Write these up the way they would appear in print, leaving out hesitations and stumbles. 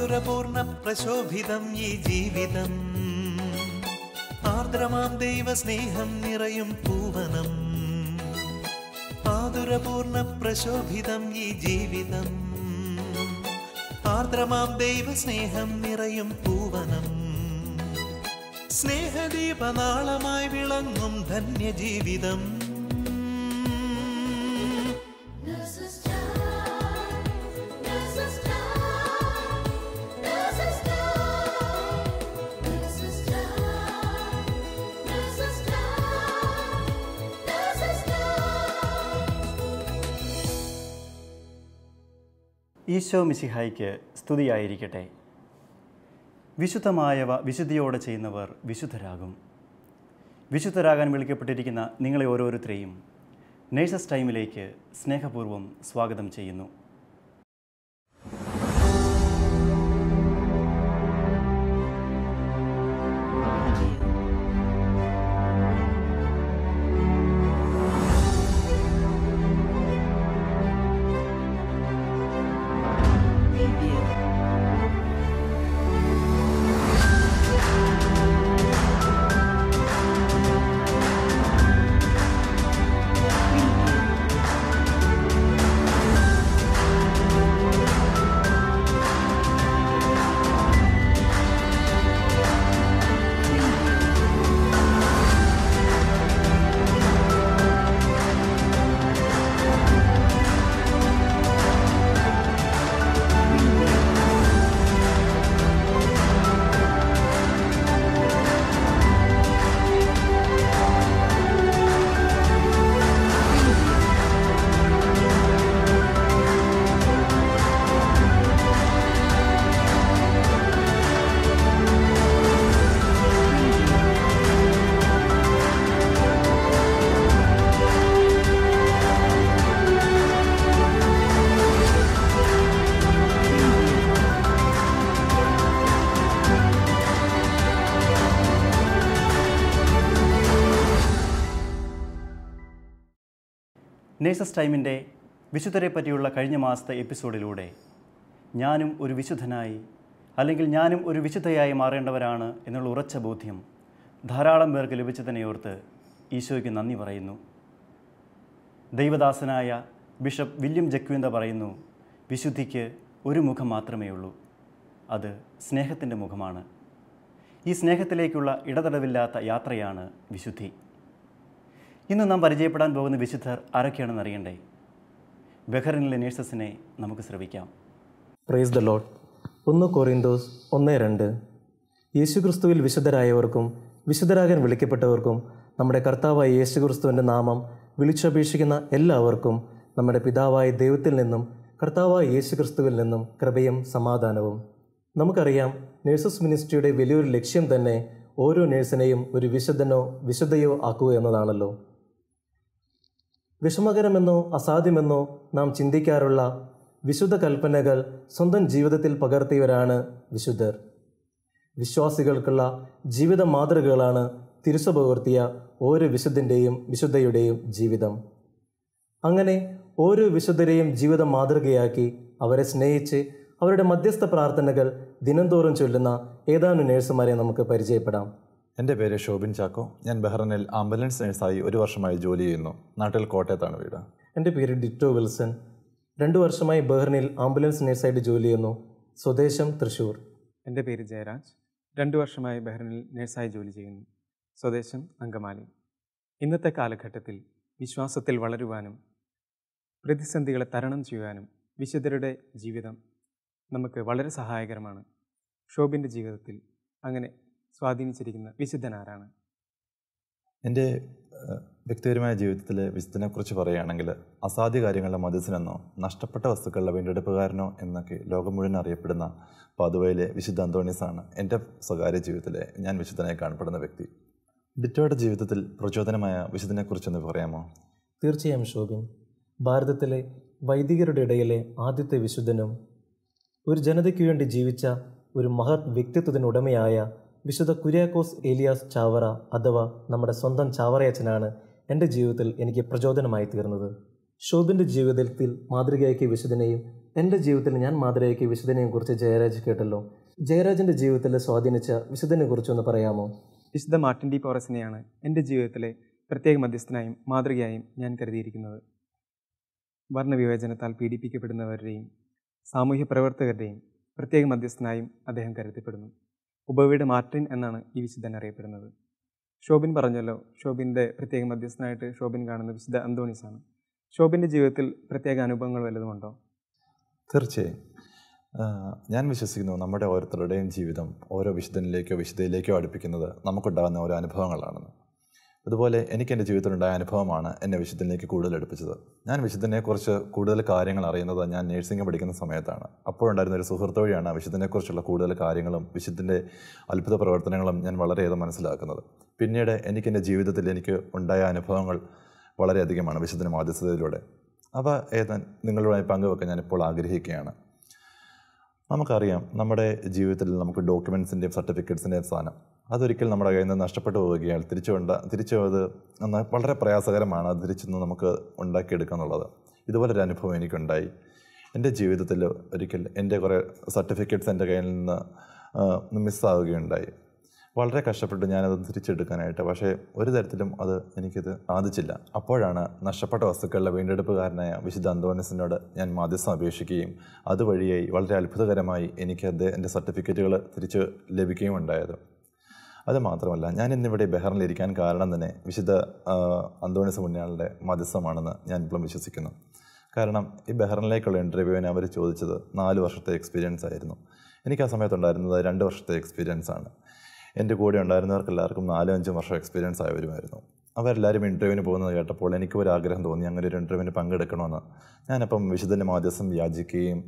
മാധുരപൂർണ്ണ പ്രശോഭിതം ഈ ജീവിതം, ആർദ്രമാം ദൈവസ്നേഹം നിറയും പൂവനം. മാധുരപൂർണ്ണ പ്രശോഭിതം ഈ ജീവിതം, ആർദ്രമാം ദൈവസ്നേഹം നിറയും പൂവനം. സ്നേഹദീപനാളമായി വിളങ്ങും ധന്യജീവിതം. ഈശോ മിശിഹായ്ക്ക് സ്തുതിയായിരിക്കട്ടെ. വിശുദ്ധമായവ വിശുദ്ധിയോടെ ചെയ്യുന്നവർ വിശുദ്ധരാകും. വിശുദ്ധരാകാൻ വിളിക്കപ്പെട്ടിരിക്കുന്ന നിങ്ങളെ ഓരോരുത്തരെയും നേഴ്സസ് ടൈമിലേക്ക് സ്നേഹപൂർവ്വം സ്വാഗതം ചെയ്യുന്നു. നേഴ്സസ് ടൈമിൻ്റെ വിശുദ്ധരെ പറ്റിയുള്ള കഴിഞ്ഞ മാസത്തെ എപ്പിസോഡിലൂടെ ഞാനും ഒരു വിശുദ്ധനായി അല്ലെങ്കിൽ ഞാനും ഒരു വിശുദ്ധയായി മാറേണ്ടവരാണ് എന്നുള്ള ഉറച്ച ബോധ്യം ധാരാളം പേർക്ക് ലഭിച്ചതിനെയോർത്ത് ഈശോയ്ക്ക് നന്ദി പറയുന്നു. ദൈവദാസനായ ബിഷപ്പ് വില്യം ജക്വിന്ത പറയുന്നു, വിശുദ്ധിക്ക് ഒരു മുഖം മാത്രമേ ഉള്ളൂ, അത് സ്നേഹത്തിൻ്റെ മുഖമാണ്. ഈ സ്നേഹത്തിലേക്കുള്ള ഇടതടവില്ലാത്ത യാത്രയാണ് വിശുദ്ധി. ഇന്ന് നാം പരിചയപ്പെടാൻ പോകുന്ന വിശുദ്ധർ ആരൊക്കെയാണെന്ന് അറിയണ്ടേ? ബഹ്റൈനിലെ നേഴ്സസിനെ നമുക്ക് ശ്രവിക്കാം. Praise the lord. 1 കൊറിന്തോസ് 1:2. യേശുക്രിസ്തുവിൽ വിശുദ്ധരായവർക്കും വിശുദ്ധരാകാൻ വിളിക്കപ്പെട്ടവർക്കും നമ്മുടെ കർത്താവായ യേശുക്രിസ്തുവിൻ്റെ നാമം വിളിച്ചപേക്ഷിക്കുന്ന എല്ലാവർക്കും നമ്മുടെ പിതാവായ ദൈവത്തിൽ നിന്നും കർത്താവായ യേശുക്രിസ്തുവിൽ നിന്നും കൃപയും സമാധാനവും. നമുക്കറിയാം, നേഴ്സസ് മിനിസ്ട്രിയുടെ വലിയൊരു ലക്ഷ്യം തന്നെ ഓരോ നേഴ്സിനെയും ഒരു വിശുദ്ധനോ വിശുദ്ധയോ ആക്കുക എന്നതാണല്ലോ. വിഷമകരമെന്നോ അസാധ്യമെന്നോ നാം ചിന്തിക്കാറുള്ള വിശുദ്ധ കൽപ്പനകൾ സ്വന്തം ജീവിതത്തിൽ പകർത്തിയവരാണ് വിശുദ്ധർ. വിശ്വാസികൾക്കുള്ള ജീവിത മാതൃകകളാണ് തിരുസഭ പകർത്തിയ ഓരോ വിശുദ്ധൻ്റെയും വിശുദ്ധയുടെയും ജീവിതം. അങ്ങനെ ഓരോ വിശുദ്ധരെയും ജീവിത മാതൃകയാക്കി അവരെ സ്നേഹിച്ച് അവരുടെ മധ്യസ്ഥ പ്രാർത്ഥനകൾ ദിനംതോറും ചൊല്ലുന്ന ഏതാനും നേഴ്സുമാരെ നമുക്ക് പരിചയപ്പെടാം. എൻ്റെ പേര് ഷോബിൻ ചാക്കോ. ഞാൻ ബഹ്റൈനിൽ ആംബുലൻസ് നേഴ്സായി 1 വർഷമായി ജോലി ചെയ്യുന്നു. നാട്ടിൽ കോട്ടയത്താണ് വീട്. എൻ്റെ പേര് ഡിറ്റോ വിൽസൺ. 2 വർഷമായി ബഹ്റൈനിൽ ആംബുലൻസ് നേഴ്സായിട്ട് ജോലി ചെയ്യുന്നു. സ്വദേശം തൃശ്ശൂർ. എൻ്റെ പേര് ജയരാജ്. 2 വർഷമായി ബഹ്റൈനിൽ നേഴ്സായി ജോലി ചെയ്യുന്നു. സ്വദേശം അങ്കമാലി. ഇന്നത്തെ കാലഘട്ടത്തിൽ വിശ്വാസത്തിൽ വളരുവാനും പ്രതിസന്ധികളെ തരണം ചെയ്യുവാനും വിശുദ്ധരുടെ ജീവിതം നമുക്ക് വളരെ സഹായകരമാണ്. ഷോബിൻ്റെ ജീവിതത്തിൽ അങ്ങനെ സ്വാധീനിച്ചിരിക്കുന്ന വിശുദ്ധനാരാണ്? എൻ്റെ വ്യക്തിപരമായ ജീവിതത്തിലെ വിശുദ്ധനെക്കുറിച്ച് പറയുകയാണെങ്കിൽ, അസാധ്യ കാര്യങ്ങളുടെ മധ്യസ്ഥനെന്നോ നഷ്ടപ്പെട്ട വസ്തുക്കളുടെ വീണ്ടെടുപ്പുകാരനോ എന്നൊക്കെ ലോകം മുഴുവൻ അറിയപ്പെടുന്ന പാദുവയിലെ വിശുദ്ധ അന്തോണീസാണ് എൻ്റെ സ്വകാര്യ ജീവിതത്തിലെ ഞാൻ വിശുദ്ധനായി കാണപ്പെടുന്ന വ്യക്തി. ഡിറ്റോയുടെ ജീവിതത്തിൽ പ്രചോദനമായ വിശുദ്ധനെക്കുറിച്ചൊന്ന് പറയാമോ? തീർച്ചയായും ഷോബിൻ. ഭാരതത്തിലെ വൈദികരുടെ ഇടയിലെ ആദ്യത്തെ വിശുദ്ധനും ഒരു ജനതയ്ക്ക് വേണ്ടി ജീവിച്ച ഒരു മഹത് വ്യക്തിത്വത്തിനുടമയായ വിശുദ്ധ കുര്യാക്കോസ് ഏലിയാസ് ചാവറ അഥവാ നമ്മുടെ സ്വന്തം ചാവറയച്ചനാണ് എൻ്റെ ജീവിതത്തിൽ എനിക്ക് പ്രചോദനമായി തീർന്നത്. ശോഭിൻ്റെ ജീവിതത്തിൽ മാതൃകയാക്കിയ വിശുദ്ധനെയും എൻ്റെ ജീവിതത്തിൽ ഞാൻ മാതൃകയാക്കിയ വിശുദ്ധനെയും കുറിച്ച് ജയരാജ് കേട്ടല്ലോ. ജയരാജിൻ്റെ ജീവിതത്തിൽ സ്വാധീനിച്ച വിശുദ്ധനെ കുറിച്ചൊന്ന് പറയാമോ? വിശുദ്ധ മാർട്ടിൻ ഡി പോറസിനെയാണ് എൻ്റെ ജീവിതത്തിലെ പ്രത്യേക മധ്യസ്ഥനായും മാതൃകയായും ഞാൻ കരുതിയിരിക്കുന്നത്. വർണ്ണവിവേചനത്താൽ പീഡിപ്പിക്കപ്പെടുന്നവരുടെയും സാമൂഹ്യ പ്രവർത്തകരുടെയും പ്രത്യേക മധ്യസ്ഥനായും അദ്ദേഹം കരുതപ്പെടുന്നു. ഉപവിയുടെ മാർട്ടിൻ എന്നാണ് ഈ വിശുദ്ധൻ അറിയപ്പെടുന്നത്. ഷോബിൻ പറഞ്ഞല്ലോ, ഷോബിൻ്റെ പ്രത്യേക മധ്യസ്ഥനായിട്ട് ഷോബിൻ കാണുന്ന വിശുദ്ധ അന്തോണീസാണ്. ഷോബിൻ്റെ ജീവിതത്തിൽ പ്രത്യേക അനുഭവങ്ങൾ വല്ലതുമുണ്ടോ? തീർച്ചയായും. ഞാൻ വിശ്വസിക്കുന്നു നമ്മുടെ ഓരോരുത്തരുടെയും ജീവിതം ഓരോ വിശുദ്ധനിലേക്കോ വിശുദ്ധയിലേക്കോ അടുപ്പിക്കുന്നത് നമുക്കുണ്ടാകുന്ന ഓരോ അനുഭവങ്ങളാണെന്ന്. അതുപോലെ എനിക്ക് എൻ്റെ ജീവിതത്തിലുണ്ടായ അനുഭവമാണ് എന്നെ വിശുദ്ധനിലേക്ക് കൂടുതൽ അടുപ്പിച്ചത്. ഞാൻ വിശുദ്ധനെക്കുറിച്ച് കൂടുതൽ കാര്യങ്ങൾ അറിയുന്നത് ഞാൻ നേഴ്സിംഗ് പഠിക്കുന്ന സമയത്താണ്. അപ്പോഴുണ്ടായിരുന്ന ഒരു സുഹൃത്ത് വഴിയാണ് വിശുദ്ധനെക്കുറിച്ചുള്ള കൂടുതൽ കാര്യങ്ങളും വിശുദ്ധൻ്റെ അത്ഭുത പ്രവർത്തനങ്ങളും ഞാൻ വളരെയേറെ മനസ്സിലാക്കുന്നത്. പിന്നീട് എൻ്റെ ജീവിതത്തിൽ എനിക്ക് ഉണ്ടായ അനുഭവങ്ങൾ വളരെയധികമാണ് വിശുദ്ധ മാധ്യസ്ഥതയിലൂടെ. അവ നിങ്ങളുമായി പങ്കുവെക്കാൻ ഞാനിപ്പോൾ ആഗ്രഹിക്കുകയാണ്. നമുക്കറിയാം, നമ്മുടെ ജീവിതത്തിൽ നമുക്ക് ഡോക്യുമെൻറ്റ്സിൻ്റെയും സർട്ടിഫിക്കറ്റ്സിൻ്റെയും സ്ഥാനം അതൊരിക്കൽ നമ്മുടെ കയ്യിൽ നിന്ന് നഷ്ടപ്പെട്ടു പോവുകയാൽ തിരിച്ചു അത് വളരെ പ്രയാസകരമാണ്. അത് തിരിച്ചൊന്ന് നമുക്ക് ഉണ്ടാക്കിയെടുക്കുക എന്നുള്ളത്. ഇതുപോലൊരു അനുഭവം എനിക്കുണ്ടായി. എൻ്റെ ജീവിതത്തിൽ ഒരിക്കൽ എൻ്റെ കുറേ സർട്ടിഫിക്കറ്റ്സ് എൻ്റെ കയ്യിൽ നിന്ന് മിസ്സാവുകയുണ്ടായി. വളരെ കഷ്ടപ്പെട്ടു ഞാനത് തിരിച്ചെടുക്കാനായിട്ട്. പക്ഷേ ഒരു തരത്തിലും എനിക്കത് സാധിച്ചില്ല. അപ്പോഴാണ് നഷ്ടപ്പെട്ട വസ്തുക്കളുടെ വീണ്ടെടുപ്പുകാരനായ വിശുദ്ധ അന്തോണീസിനോട് ഞാൻ മാധ്യസ്ഥം അപേക്ഷിക്കുകയും അതുവഴിയായി വളരെ അത്ഭുതകരമായി എനിക്ക് എൻ്റെ സർട്ടിഫിക്കറ്റുകൾ തിരിച്ച് ലഭിക്കുകയും ഉണ്ടായത്. അതുമാത്രമല്ല, ഞാൻ ഇന്നിവിടെ ബഹ്റിനിലിരിക്കാൻ കാരണം തന്നെ വിശുദ്ധ അന്തോണീസ് പുണ്യാളൻ്റെ മാധ്യസ്ഥമാണെന്ന് ഞാൻ ഇപ്പോഴും വിശ്വസിക്കുന്നു. കാരണം ഈ ബഹ്റിനിലേക്കുള്ള ഇൻ്റർവ്യൂവിന് അവർ ചോദിച്ചത് 4 വർഷത്തെ എക്സ്പീരിയൻസ് ആയിരുന്നു. എനിക്ക് ആ സമയത്തുണ്ടായിരുന്നത് 2 വർഷത്തെ എക്സ്പീരിയൻസ് ആണ്. എൻ്റെ കൂടെ ഉണ്ടായിരുന്നവർക്ക് എല്ലാവർക്കും 4-5 വർഷം എക്സ്പീരിയൻസ് ആയവരുമായിരുന്നു. അവരെല്ലാവരും ഇൻ്റർവ്യൂവിന് പോകുന്നത് കേട്ടപ്പോൾ എനിക്ക് ഒരു ആഗ്രഹം തോന്നി, അങ്ങനെ ഒരു ഇൻ്റർവ്യൂവിന് പങ്കെടുക്കണമെന്ന്. ഞാനപ്പം വിശുദ്ധൻ്റെ മാധ്യസ്ഥം യാചിക്കുകയും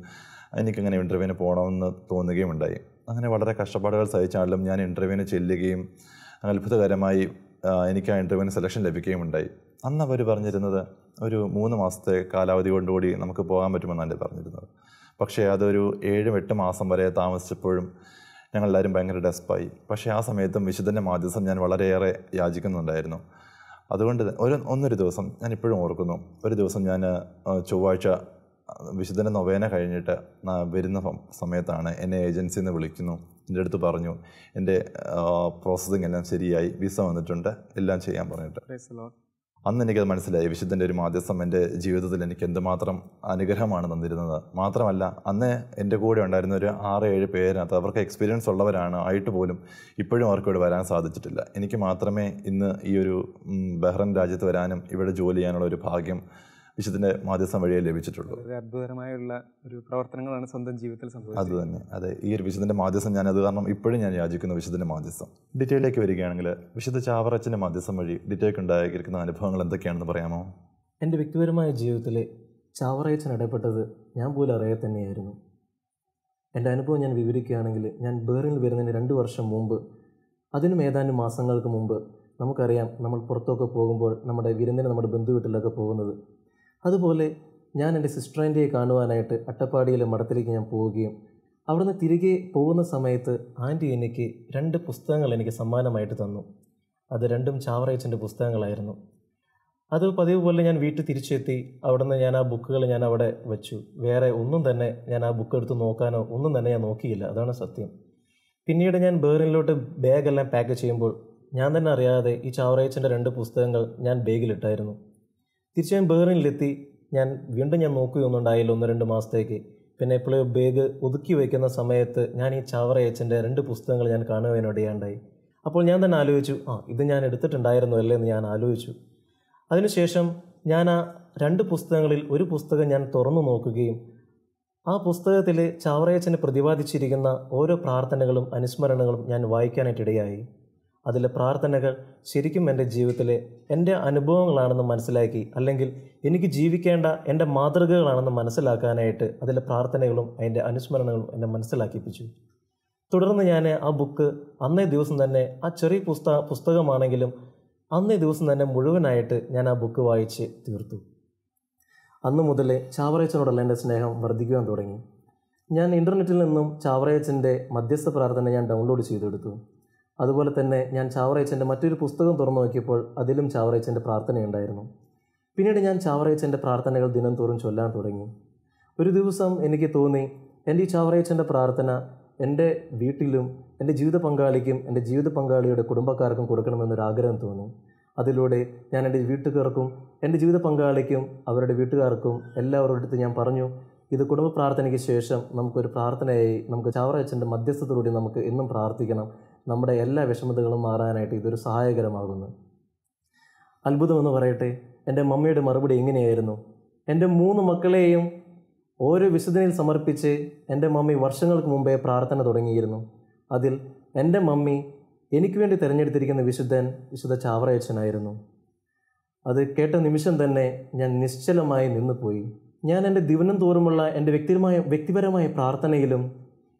എനിക്കങ്ങനെ ഇൻ്റർവ്യൂവിന് പോകണമെന്ന് തോന്നുകയും ഉണ്ടായി. അങ്ങനെ വളരെ കഷ്ടപ്പാടുകൾ സഹിച്ചാലും ഞാൻ ഇൻ്റർവ്യൂവിന് ചെല്ലുകയും അത്ഭുതകരമായി എനിക്ക് ആ ഇൻ്റർവ്യൂവിന് സെലക്ഷൻ ലഭിക്കുകയും ഉണ്ടായി. അന്ന് അവർ പറഞ്ഞിരുന്നത് ഒരു 3 മാസത്തെ കാലാവധി കൊണ്ടുകൂടി നമുക്ക് പോകാൻ പറ്റുമെന്നാണ് പറഞ്ഞിരുന്നത്. പക്ഷേ അതൊരു 7-8 മാസം വരെ താമസിച്ചപ്പോഴും ഞങ്ങളെല്ലാവരും ഭയങ്കര ഡെസ്പായി. പക്ഷേ ആ സമയത്തും വിശുദ്ധൻ്റെ മാധ്യസ്ഥം ഞാൻ വളരെയേറെ യാചിക്കുന്നുണ്ടായിരുന്നു. അതുകൊണ്ട് ഒന്നൊരു ദിവസം ഞാൻ ഇപ്പോഴും ഓർക്കുന്നു. ഒരു ദിവസം ഞാൻ ചൊവ്വാഴ്ച വിശുദ്ധൻ്റെ നൊവേന കഴിഞ്ഞിട്ട് വരുന്ന സമയത്താണ് എന്നെ ഏജൻസിയിൽ നിന്ന് വിളിക്കുന്നു. എൻ്റെ അടുത്ത് പറഞ്ഞു എൻ്റെ പ്രോസസ്സിങ് എല്ലാം ശരിയായി, വിസ വന്നിട്ടുണ്ട്, എല്ലാം ചെയ്യാൻ പറഞ്ഞിട്ട്. അന്ന് എനിക്കത് മനസ്സിലായി, വിശുദ്ധൻ്റെ ഒരു മാധ്യസ്ഥം എൻ്റെ ജീവിതത്തിൽ എനിക്ക് എന്തുമാത്രം അനുഗ്രഹമാണ് തന്നിരുന്നത്. മാത്രമല്ല, അന്ന് എൻ്റെ കൂടെ ഉണ്ടായിരുന്ന ഒരു 6-7 പേരിനകത്ത് അവർക്ക് എക്സ്പീരിയൻസ് ഉള്ളവരാണ് ആയിട്ട് പോലും ഇപ്പോഴും അവർക്ക് ഇവിടെ വരാൻ സാധിച്ചിട്ടില്ല. എനിക്ക് മാത്രമേ ഇന്ന് ഈ ഒരു ബഹ്റൈൻ രാജ്യത്ത് വരാനും ഇവിടെ ജോലി ചെയ്യാനുള്ള ഒരു ഭാഗ്യം വിശുദ്ധൻ്റെ മാധ്യസ്ഥം വഴിയേ ലഭിച്ചിട്ടുള്ളൂ. അത്ഭുതകരമായുള്ള ഒരു പ്രവർത്തനങ്ങളാണ് സ്വന്തം ജീവിതത്തിൽ സംഭവിച്ചത്. അത് തന്നെ, അതെ. ഈ ഒരു വിശുദ്ധൻ്റെ മാധ്യസ്ഥം ഞാനത് കാരണം ഇപ്പോഴും ഞാൻ യാചിക്കുന്നു വിശുദ്ധൻ്റെ മാധ്യസ്ഥം. ഡീറ്റെയിലേക്ക് വരികയാണെങ്കിൽ വിശുദ്ധ ചാവറച്ചൻ്റെ മാധ്യസ്ഥം വഴി ഡീറ്റെയിലേക്ക് ഉണ്ടായിരിക്കുന്ന അനുഭവങ്ങൾ എന്തൊക്കെയാണെന്ന് പറയാമോ? എൻ്റെ വ്യക്തിപരമായ ജീവിതത്തിൽ ചാവറയച്ചൻ ഇടപെട്ടത് ഞാൻ പോലും അറിയാതെ തന്നെയായിരുന്നു. എൻ്റെ അനുഭവം ഞാൻ വിവരിക്കുകയാണെങ്കിൽ, ഞാൻ ബഹ്റിനിൽ വരുന്നതിന് 2 വർഷം മുമ്പ്, അതിനും ഏതാനും മാസങ്ങൾക്ക് മുമ്പ്, നമുക്കറിയാം നമ്മൾ പുറത്തൊക്കെ പോകുമ്പോൾ നമ്മുടെ വിരുന്നിന് നമ്മുടെ ബന്ധുവീട്ടിലൊക്കെ പോകുന്നത്. അതുപോലെ ഞാൻ എൻ്റെ സിസ്റ്റർ ആൻറ്റിയെ കാണുവാനായിട്ട് അട്ടപ്പാടിയിലെ മഠത്തിലേക്ക് ഞാൻ പോവുകയും അവിടുന്ന് തിരികെ പോകുന്ന സമയത്ത് ആൻറ്റി എനിക്ക് 2 പുസ്തകങ്ങൾ എനിക്ക് സമ്മാനമായിട്ട് തന്നു. അത് 2ഉം ചാവറയച്ചൻ്റെ പുസ്തകങ്ങളായിരുന്നു. അത് പതിവ് പോലെ ഞാൻ വീട്ടിൽ തിരിച്ചെത്തി. അവിടുന്ന് ഞാൻ ആ ബുക്കുകൾ ഞാൻ അവിടെ വെച്ചു. വേറെ ഒന്നും തന്നെ ഞാൻ ആ ബുക്ക് എടുത്ത് നോക്കാനോ ഒന്നും തന്നെ ഞാൻ നോക്കിയില്ല. അതാണ് സത്യം. പിന്നീട് ഞാൻ ബഹ്റിനിലോട്ട് ബാഗെല്ലാം പാക്ക് ചെയ്യുമ്പോൾ ഞാൻ തന്നെ അറിയാതെ ഈ ചാവറയച്ചൻ്റെ 2 പുസ്തകങ്ങൾ ഞാൻ ബാഗിലിട്ടായിരുന്നു. തിരിച്ച് ഞാൻ ബഹ്റിനിലെത്തി. വീണ്ടും ഞാൻ നോക്കുകയൊന്നും ഉണ്ടായില്ല 1-2 മാസത്തേക്ക്. പിന്നെ എപ്പോഴും ബാഗ് ഒതുക്കി വയ്ക്കുന്ന സമയത്ത് ഞാൻ ഈ ചാവറയച്ചൻ്റെ 2 പുസ്തകങ്ങൾ ഞാൻ കാണുവാനിടയുണ്ടായി. അപ്പോൾ ഞാൻ തന്നെ ആലോചിച്ചു, ഇത് ഞാൻ എടുത്തിട്ടുണ്ടായിരുന്നു അല്ലേ എന്ന് ഞാൻ ആലോചിച്ചു. അതിനുശേഷം ഞാൻ ആ 2 പുസ്തകങ്ങളിൽ ഒരു പുസ്തകം ഞാൻ തുറന്നു നോക്കുകയും ആ പുസ്തകത്തിൽ ചാവറയച്ചനെ പ്രതിപാദിച്ചിരിക്കുന്ന ഓരോ പ്രാർത്ഥനകളും അനുസ്മരണങ്ങളും ഞാൻ വായിക്കാനായിട്ടിടയായി. അതിലെ പ്രാർത്ഥനകൾ ശരിക്കും എൻ്റെ ജീവിതത്തിലെ എൻ്റെ അനുഭവങ്ങളാണെന്ന് മനസ്സിലാക്കി, അല്ലെങ്കിൽ എനിക്ക് ജീവിക്കേണ്ട എൻ്റെ മാതൃകകളാണെന്ന് മനസ്സിലാക്കാനായിട്ട് അതിലെ പ്രാർത്ഥനകളും അതിൻ്റെ അനുസ്മരണങ്ങളും എന്നെ മനസ്സിലാക്കിപ്പിച്ചു. തുടർന്ന് ഞാൻ ആ ബുക്ക് അന്നേ ദിവസം തന്നെ, ആ ചെറിയ പുസ്തകമാണെങ്കിലും അന്നേ ദിവസം തന്നെ മുഴുവനായിട്ട് ഞാൻ ആ ബുക്ക് വായിച്ച് തീർത്തു. അന്ന് മുതലേ ചാവറയച്ചനോടുള്ള എൻ്റെ സ്നേഹം വർദ്ധിക്കുവാൻ തുടങ്ങി. ഞാൻ ഇൻ്റർനെറ്റിൽ നിന്നും ചാവറയച്ചൻ്റെ മധ്യസ്ഥ പ്രാർത്ഥന ഞാൻ ഡൗൺലോഡ് ചെയ്തെടുത്തു. അതുപോലെ തന്നെ ഞാൻ ചാവറയച്ചൻ്റെ മറ്റൊരു പുസ്തകം തുറന്നു നോക്കിയപ്പോൾ അതിലും ചാവറയച്ചൻ്റെ പ്രാർത്ഥനയുണ്ടായിരുന്നു. പിന്നീട് ഞാൻ ചാവറയച്ചൻ്റെ പ്രാർത്ഥനകൾ ദിനം തോറും ചൊല്ലാൻ തുടങ്ങി. ഒരു ദിവസം എനിക്ക് തോന്നി എൻ്റെ ഈ ചാവറയച്ചൻ്റെ പ്രാർത്ഥന എൻ്റെ വീട്ടിലും എൻ്റെ ജീവിത പങ്കാളിക്കും എൻ്റെ ജീവിത പങ്കാളിയുടെ കുടുംബക്കാർക്കും കൊടുക്കണമെന്നൊരാഗ്രഹം തോന്നി. അതിലൂടെ ഞാൻ എൻ്റെ വീട്ടുകാർക്കും എൻ്റെ ജീവിത പങ്കാളിക്കും അവരുടെ വീട്ടുകാർക്കും എല്ലാവരുടെ അടുത്ത് ഞാൻ പറഞ്ഞു, ഇത് കുടുംബ പ്രാർത്ഥനയ്ക്ക് ശേഷം നമുക്കൊരു പ്രാർത്ഥനയായി നമുക്ക് ചാവറയച്ചൻ്റെ മധ്യസ്ഥതയോടെ നമുക്ക് എന്നും പ്രാർത്ഥിക്കണം. നമ്മുടെ എല്ലാ വിഷമതകളും മാറാനായിട്ട് ഇതൊരു സഹായകരമാകുന്നു. അത്ഭുതമെന്ന് പറയട്ടെ, എൻ്റെ മമ്മിയുടെ മറുപടി എങ്ങനെയായിരുന്നു? എൻ്റെ 3 മക്കളെയും ഓരോ വിശുദ്ധനിൽ സമർപ്പിച്ച് എൻ്റെ മമ്മി വർഷങ്ങൾക്ക് മുമ്പേ പ്രാർത്ഥന തുടങ്ങിയിരുന്നു. അതിൽ എൻ്റെ മമ്മി എനിക്ക് വേണ്ടി തിരഞ്ഞെടുത്തിരിക്കുന്ന വിശുദ്ധ ചാവറയച്ചനായിരുന്നു. അത് കേട്ട നിമിഷം തന്നെ ഞാൻ നിശ്ചലമായി നിന്നുപോയി. ഞാൻ എൻ്റെ ദിവനം തോറുമുള്ള എൻ്റെ വ്യക്തിപരമായ പ്രാർത്ഥനയിലും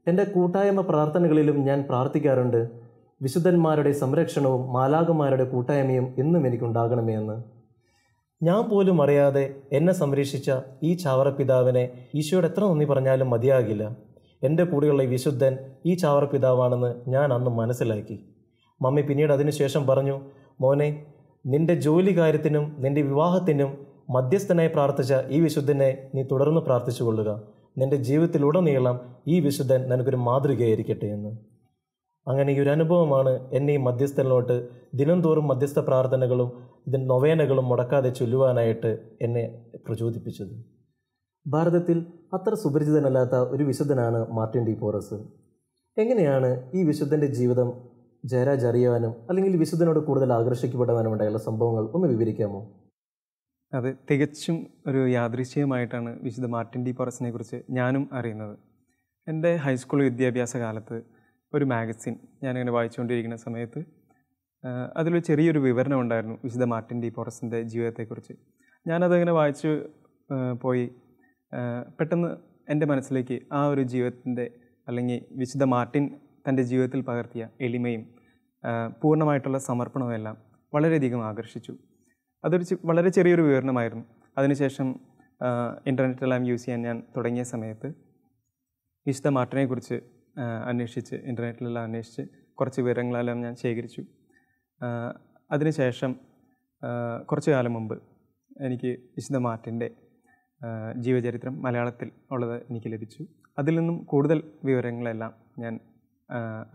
എൻ്റെ കൂട്ടായ്മ പ്രാർത്ഥനകളിലും ഞാൻ പ്രാർത്ഥിക്കാറുണ്ട്, വിശുദ്ധന്മാരുടെ സംരക്ഷണവും മാലാഖമാരുടെ കൂട്ടായ്മയും എന്നും എനിക്കുണ്ടാകണമേ എന്ന്. ഞാൻ പോലും അറിയാതെ എന്നെ സംരക്ഷിച്ച ഈ ചാവറ പിതാവിനെ ഈശോയോട് എത്ര നന്ദി പറഞ്ഞാലും മതിയാകില്ല. എൻ്റെ കൂടെയുള്ള ഈ വിശുദ്ധൻ ഈ ചാവറ പിതാവാണെന്ന് ഞാൻ അന്ന് മനസ്സിലാക്കി. മമ്മി പിന്നീട് അതിനുശേഷം പറഞ്ഞു, മോനെ, നിൻ്റെ ജോലി കാര്യത്തിനും നിൻ്റെ വിവാഹത്തിനും മധ്യസ്ഥനായി പ്രാർത്ഥിച്ച ഈ വിശുദ്ധനെ നീ തുടർന്ന് പ്രാർത്ഥിച്ചു കൊള്ളുക. നിൻ്റെ ജീവിതത്തിലുടനീളം ഈ വിശുദ്ധൻ നിനക്കൊരു മാതൃകയായിരിക്കട്ടെ എന്ന്. അങ്ങനെ ഈ ഒരു അനുഭവമാണ് എന്നെ ഈ മധ്യസ്ഥനിലോട്ട് ദിനം തോറും മധ്യസ്ഥ പ്രാർത്ഥനകളും ഇതിൻ്റെ നൊവേനകളും മുടക്കാതെ ചൊല്ലുവാനായിട്ട് എന്നെ പ്രചോദിപ്പിച്ചത്. ഭാരതത്തിൽ അത്ര സുപരിചിതനല്ലാത്ത ഒരു വിശുദ്ധനാണ് മാർട്ടിൻ ഡി പോറസ്. എങ്ങനെയാണ് ഈ വിശുദ്ധൻ്റെ ജീവിതം ജയരാജ് അറിയാനും അല്ലെങ്കിൽ വിശുദ്ധനോട് കൂടുതൽ ആകർഷിക്കപ്പെടാനും ഉണ്ടായുള്ള സംഭവങ്ങൾ ഒന്ന് വിവരിക്കാമോ? അത് തികച്ചും ഒരു യാദൃശ്ചികമായിട്ടാണ് വിശുദ്ധ മാർട്ടിൻ ഡി പോറസിനെ കുറിച്ച് ഞാനും അറിയുന്നത്. എൻ്റെ ഹൈസ്കൂൾ വിദ്യാഭ്യാസ കാലത്ത് ഒരു മാഗസിൻ ഞാനിങ്ങനെ വായിച്ചുകൊണ്ടിരിക്കുന്ന സമയത്ത് അതിലൊരു ചെറിയൊരു വിവരണം ഉണ്ടായിരുന്നു വിശുദ്ധ മാർട്ടിൻ ഡി പോറസിൻ്റെ ജീവിതത്തെക്കുറിച്ച്. ഞാനതങ്ങനെ വായിച്ച് പോയി. പെട്ടെന്ന് എൻ്റെ മനസ്സിലേക്ക് ആ ഒരു ജീവിതത്തിൻ്റെ അല്ലെങ്കിൽ വിശുദ്ധ മാർട്ടിൻ തൻ്റെ ജീവിതത്തിൽ പകർത്തിയ എളിമയും പൂർണ്ണമായിട്ടുള്ള സമർപ്പണവും എല്ലാം വളരെയധികം ആകർഷിച്ചു. അതൊരു വളരെ ചെറിയൊരു വിവരണമായിരുന്നു. അതിനുശേഷം ഇൻ്റർനെറ്റെല്ലാം യൂസ് ചെയ്യാൻ ഞാൻ തുടങ്ങിയ സമയത്ത് വിശുദ്ധ മാർട്ടിനെക്കുറിച്ച് അന്വേഷിച്ച് ഇൻ്റർനെറ്റിലെല്ലാം അന്വേഷിച്ച് കുറച്ച് വിവരങ്ങളെല്ലാം ഞാൻ ശേഖരിച്ചു. അതിനുശേഷം കുറച്ചു കാലം മുമ്പ് എനിക്ക് വിശുദ്ധ മാർട്ടിൻ്റെ ജീവചരിത്രം മലയാളത്തിൽ ഉള്ളത് എനിക്ക് ലഭിച്ചു. അതിൽ നിന്നും കൂടുതൽ വിവരങ്ങളെല്ലാം ഞാൻ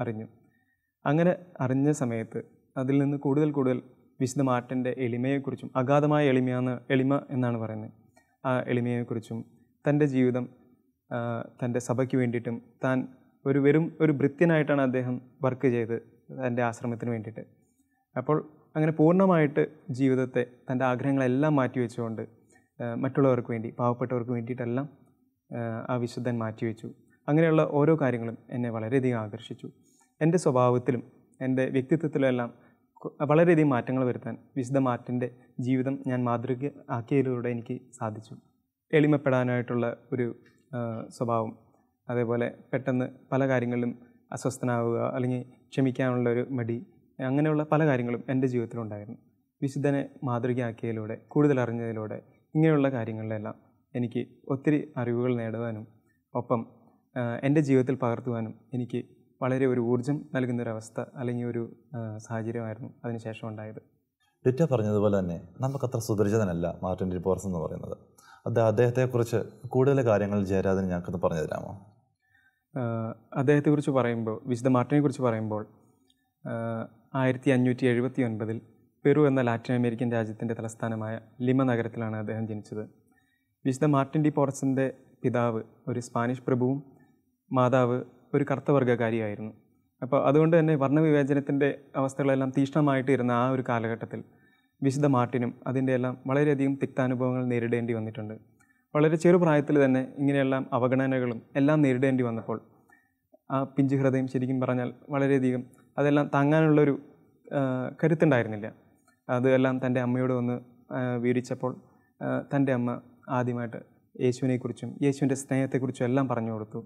അറിഞ്ഞു. അങ്ങനെ അറിഞ്ഞ സമയത്ത് അതിൽ നിന്ന് കൂടുതൽ വിശുദ്ധ മാർട്ടിൻ്റെ എളിമയെക്കുറിച്ചും, അഗാധമായ എളിമ എന്നാണ് പറയുന്നത്, ആ എളിമയെക്കുറിച്ചും തൻ്റെ ജീവിതം തൻ്റെ സഭയ്ക്ക് വേണ്ടിയിട്ടും താൻ വെറും ഒരു ഭൃത്യനായിട്ടാണ് അദ്ദേഹം വർക്ക് ചെയ്ത് തൻ്റെ ആശ്രമത്തിന് വേണ്ടിയിട്ട്. അപ്പോൾ അങ്ങനെ പൂർണ്ണമായിട്ട് ജീവിതത്തെ തൻ്റെ ആഗ്രഹങ്ങളെല്ലാം മാറ്റിവെച്ചുകൊണ്ട് മറ്റുള്ളവർക്ക് വേണ്ടി, പാവപ്പെട്ടവർക്ക് വേണ്ടിയിട്ടെല്ലാം ആ വിശുദ്ധൻ മാറ്റിവെച്ചു. അങ്ങനെയുള്ള ഓരോ കാര്യങ്ങളും എന്നെ വളരെയധികം ആകർഷിച്ചു. എൻ്റെ സ്വഭാവത്തിലും എൻ്റെ വ്യക്തിത്വത്തിലെല്ലാം വളരെയധികം മാറ്റങ്ങൾ വരുത്താൻ വിശുദ്ധ മാർട്ടിൻ്റെ ജീവിതം ഞാൻ മാതൃക ആക്കിയതിലൂടെ എനിക്ക് സാധിച്ചു. എളിമപ്പെടാനായിട്ടുള്ള ഒരു സ്വഭാവം, അതേപോലെ പെട്ടെന്ന് പല കാര്യങ്ങളിലും അസ്വസ്ഥനാവുക അല്ലെങ്കിൽ ക്ഷമിക്കാനുള്ളൊരു മടി, അങ്ങനെയുള്ള പല കാര്യങ്ങളും എൻ്റെ ജീവിതത്തിലുണ്ടായിരുന്നു. വിശുദ്ധനെ മാതൃകയാക്കിയതിലൂടെ, കൂടുതൽ അറിഞ്ഞതിലൂടെ ഇങ്ങനെയുള്ള കാര്യങ്ങളിലെല്ലാം എനിക്ക് ഒത്തിരി അറിവുകൾ നേടുവാനും ഒപ്പം എൻ്റെ ജീവിതത്തിൽ പകർത്തുവാനും എനിക്ക് വളരെ ഒരു ഊർജ്ജം നൽകുന്നൊരവസ്ഥ അല്ലെങ്കിൽ ഒരു സാഹചര്യമായിരുന്നു അതിനുശേഷം ഉണ്ടായത്. ഡിറ്റ പറഞ്ഞതുപോലെ തന്നെ നമുക്കത്ര സുപരിചിതനല്ല മാർട്ടിൻ ഡി പോറസ് എന്ന് പറയുന്നത്. അദ്ദേഹത്തെക്കുറിച്ച് കൂടുതൽ കാര്യങ്ങൾ ജയരാജന് ഞങ്ങൾക്കൊന്ന് പറഞ്ഞു തരാമോ? അദ്ദേഹത്തെക്കുറിച്ച് പറയുമ്പോൾ, വിശുദ്ധ മാർട്ടിനെക്കുറിച്ച് പറയുമ്പോൾ 1579 പെറു എന്ന ലാറ്റിൻ അമേരിക്കൻ രാജ്യത്തിൻ്റെ തലസ്ഥാനമായ ലിമ നഗരത്തിലാണ് അദ്ദേഹം ജനിച്ചത്. വിശുദ്ധ മാർട്ടിൻ ഡി പോറസിൻ്റെ പിതാവ് ഒരു സ്പാനിഷ് പ്രഭുവും മാതാവ് ഒരു കറുത്തവർഗ്ഗക്കാരിയായിരുന്നു. അപ്പോൾ അതുകൊണ്ട് തന്നെ വർണ്ണവിവേചനത്തിൻ്റെ അവസ്ഥകളെല്ലാം തീക്ഷ്ണമായിട്ട് ഇരുന്ന ആ ഒരു കാലഘട്ടത്തിൽ വിശുദ്ധ മാർട്ടിനും അതിൻ്റെ എല്ലാം വളരെയധികം തിക്താനുഭവങ്ങൾ നേരിടേണ്ടി വന്നിട്ടുണ്ട്. വളരെ ചെറുപ്രായത്തിൽ തന്നെ ഇങ്ങനെയെല്ലാം അവഗണനകളും എല്ലാം നേരിടേണ്ടി വന്നപ്പോൾ ആ പിഞ്ചു ഹൃദയം ശരിക്കും പറഞ്ഞാൽ വളരെയധികം അതെല്ലാം താങ്ങാനുള്ളൊരു കരുത്തുണ്ടായിരുന്നില്ല. അതെല്ലാം തൻ്റെ അമ്മയോട് വന്ന് വിവരിച്ചപ്പോൾ തൻ്റെ അമ്മ ആദ്യമായിട്ട് യേശുവിനെക്കുറിച്ചും യേശുവിൻ്റെ സ്നേഹത്തെക്കുറിച്ചും എല്ലാം പറഞ്ഞു കൊടുത്തു.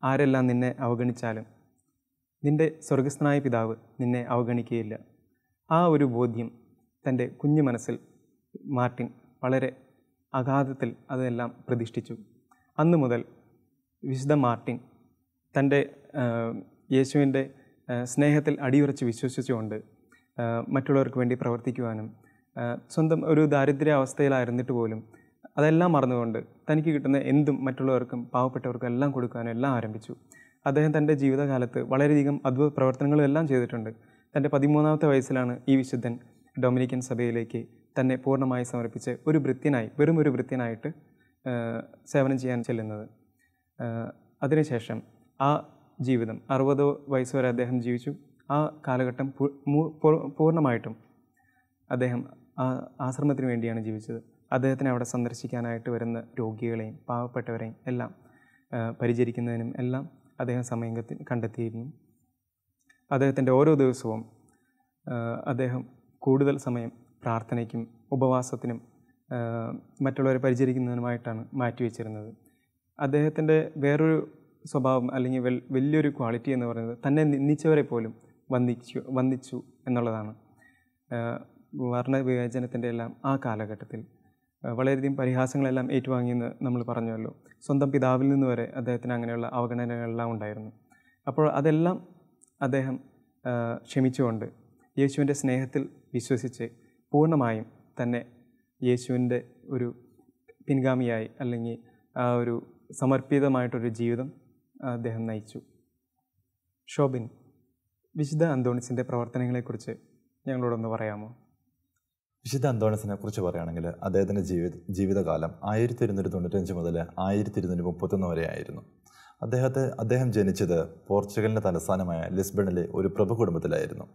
ആരെല്ലാം നിന്നെ അവഗണിച്ചാലും നിൻ്റെ സ്വർഗസ്ഥനായ പിതാവ് നിന്നെ അവഗണിക്കുകയില്ല. ആ ഒരു ബോധ്യം തൻ്റെ കുഞ്ഞു മനസ്സിൽ മാർട്ടിൻ വളരെ അഗാധത്തിൽ അതെല്ലാം പ്രതിഷ്ഠിച്ചു. അന്നു മുതൽ വിശുദ്ധ മാർട്ടിൻ തൻ്റെ യേശുവിൻ്റെ സ്നേഹത്തിൽ അടിയുറച്ച് വിശ്വസിച്ചുകൊണ്ട് മറ്റുള്ളവർക്ക് വേണ്ടി പ്രവർത്തിക്കുവാനും സ്വന്തം ഒരു ദാരിദ്ര്യാവസ്ഥയിലായിരുന്നിട്ട് പോലും അതെല്ലാം മറന്നുകൊണ്ട് തനിക്ക് കിട്ടുന്ന എന്തും മറ്റുള്ളവർക്കും പാവപ്പെട്ടവർക്കും എല്ലാം കൊടുക്കാനും എല്ലാം ആരംഭിച്ചു. അദ്ദേഹം തൻ്റെ ജീവിതകാലത്ത് വളരെയധികം അദ്ഭുത പ്രവർത്തനങ്ങളും എല്ലാം ചെയ്തിട്ടുണ്ട്. തൻ്റെ 13ാമത്തെ വയസ്സിലാണ് ഈ വിശുദ്ധൻ ഡൊമിനിക്കൻ സഭയിലേക്ക് തന്നെ പൂർണ്ണമായി സമർപ്പിച്ച് വെറും ഒരു ഭൃത്യനായിട്ട് സേവനം ചെയ്യാൻ ചെല്ലുന്നത്. അതിനുശേഷം ആ ജീവിതം 60 വയസ്സ് വരെ അദ്ദേഹം ജീവിച്ചു. ആ കാലഘട്ടം പൂർണ്ണമായിട്ടും അദ്ദേഹം ആ ആശ്രമത്തിന് വേണ്ടിയാണ് ജീവിച്ചത്. അദ്ദേഹത്തിനെ അവിടെ സന്ദർശിക്കാനായിട്ട് വരുന്ന രോഗികളെയും പാവപ്പെട്ടവരെയും എല്ലാം പരിചരിക്കുന്നതിനും എല്ലാം അദ്ദേഹം സമയം കണ്ടെത്തിയിരുന്നു. അദ്ദേഹത്തിൻ്റെ ഓരോ ദിവസവും അദ്ദേഹം കൂടുതൽ സമയം പ്രാർത്ഥനയ്ക്കും ഉപവാസത്തിനും മറ്റുള്ളവരെ പരിചരിക്കുന്നതിനുമായിട്ടാണ് മാറ്റിവെച്ചിരുന്നത്. അദ്ദേഹത്തിൻ്റെ വേറൊരു സ്വഭാവം അല്ലെങ്കിൽ വലിയൊരു ക്വാളിറ്റി എന്ന് പറയുന്നത് തന്നെ നിന്ദിച്ചവരെ പോലും വന്ദിച്ചു എന്നുള്ളതാണ്. വർണ്ണവിവേചനത്തിൻ്റെ എല്ലാം ആ കാലഘട്ടത്തിൽ വളരെയധികം പരിഹാസങ്ങളെല്ലാം ഏറ്റുവാങ്ങിയെന്ന് നമ്മൾ പറഞ്ഞല്ലോ. സ്വന്തം പിതാവിൽ നിന്ന് വരെ അദ്ദേഹത്തിന് അങ്ങനെയുള്ള അവഗണനകളെല്ലാം ഉണ്ടായിരുന്നു. അപ്പോൾ അതെല്ലാം അദ്ദേഹം ക്ഷമിച്ചുകൊണ്ട് യേശുവിൻ്റെ സ്നേഹത്തിൽ വിശ്വസിച്ച് പൂർണ്ണമായും തന്നെ യേശുവിൻ്റെ ഒരു പിൻഗാമിയായി അല്ലെങ്കിൽ ആ ഒരു സമർപ്പിതമായിട്ടൊരു ജീവിതം അദ്ദേഹം നയിച്ചു. ഷോബിൻ, വിശുദ്ധ അന്തോണിസിൻ്റെ പ്രവർത്തനങ്ങളെക്കുറിച്ച് ഞങ്ങളോടൊന്ന് പറയാമോ? വിശുദ്ധ അന്തോണിസിനെ കുറിച്ച് പറയുകയാണെങ്കിൽ അദ്ദേഹത്തിൻ്റെ ജീവിതകാലം 1195 മുതൽ 1231 വരെ ആയിരുന്നു. അദ്ദേഹം ജനിച്ചത് പോർച്ചുഗലിൻ്റെ തലസ്ഥാനമായ ലിസ്ബണിലെ ഒരു പ്രഭു കുടുംബത്തിലായിരുന്നു.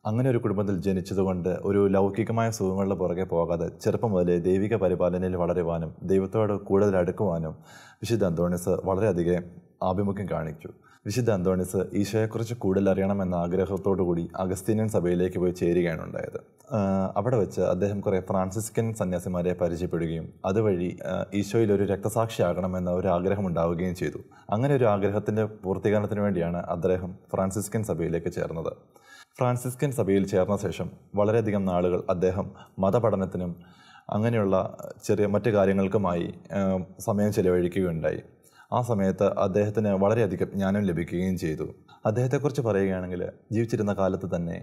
അങ്ങനെ ഒരു കുടുംബത്തിൽ ജനിച്ചതുകൊണ്ട് ഒരു ലൗകികമായ സുഖങ്ങളുടെ പുറകെ പോകാതെ ചെറുപ്പം മുതലേ ദൈവിക പരിപാലനയിൽ വളരുവാനും ദൈവത്തോട് കൂടുതൽ അടുക്കുവാനും വിശുദ്ധ അന്തോണിസ് വളരെയധികം ആഭിമുഖ്യം കാണിച്ചു. വിശുദ്ധ അന്തോണിസ് ഈശോയെക്കുറിച്ച് കൂടുതൽ അറിയണമെന്ന ആഗ്രഹത്തോടു കൂടി അഗസ്തീനിയൻ സഭയിലേക്ക് പോയി ചേരുകയാണ് ഉണ്ടായത്. അവിടെ വെച്ച് അദ്ദേഹം കുറേ ഫ്രാൻസിസ്കൻ സന്യാസിമാരെ പരിചയപ്പെടുകയും അതുവഴി ഈശോയിൽ ഒരു രക്തസാക്ഷിയാകണമെന്ന ഒരു ആഗ്രഹം ഉണ്ടാവുകയും ചെയ്തു. അങ്ങനെ ഒരു ആഗ്രഹത്തിൻ്റെ പൂർത്തീകരണത്തിന് വേണ്ടിയാണ് അദ്ദേഹം ഫ്രാൻസിസ്കൻ സഭയിലേക്ക് ചേർന്നത്. ഫ്രാൻസിസ്കൻ സഭയിൽ ചേർന്ന ശേഷം വളരെയധികം നാളുകൾ അദ്ദേഹം മതപഠനത്തിനും അങ്ങനെയുള്ള മറ്റു കാര്യങ്ങൾക്കുമായി സമയം ചെലവഴിക്കുകയുണ്ടായി. ആ സമയത്ത് അദ്ദേഹത്തിന് വളരെയധികം ജ്ഞാനം ലഭിക്കുകയും ചെയ്തു. അദ്ദേഹത്തെക്കുറിച്ച് പറയുകയാണെങ്കിൽ ജീവിച്ചിരുന്ന കാലത്ത് തന്നെ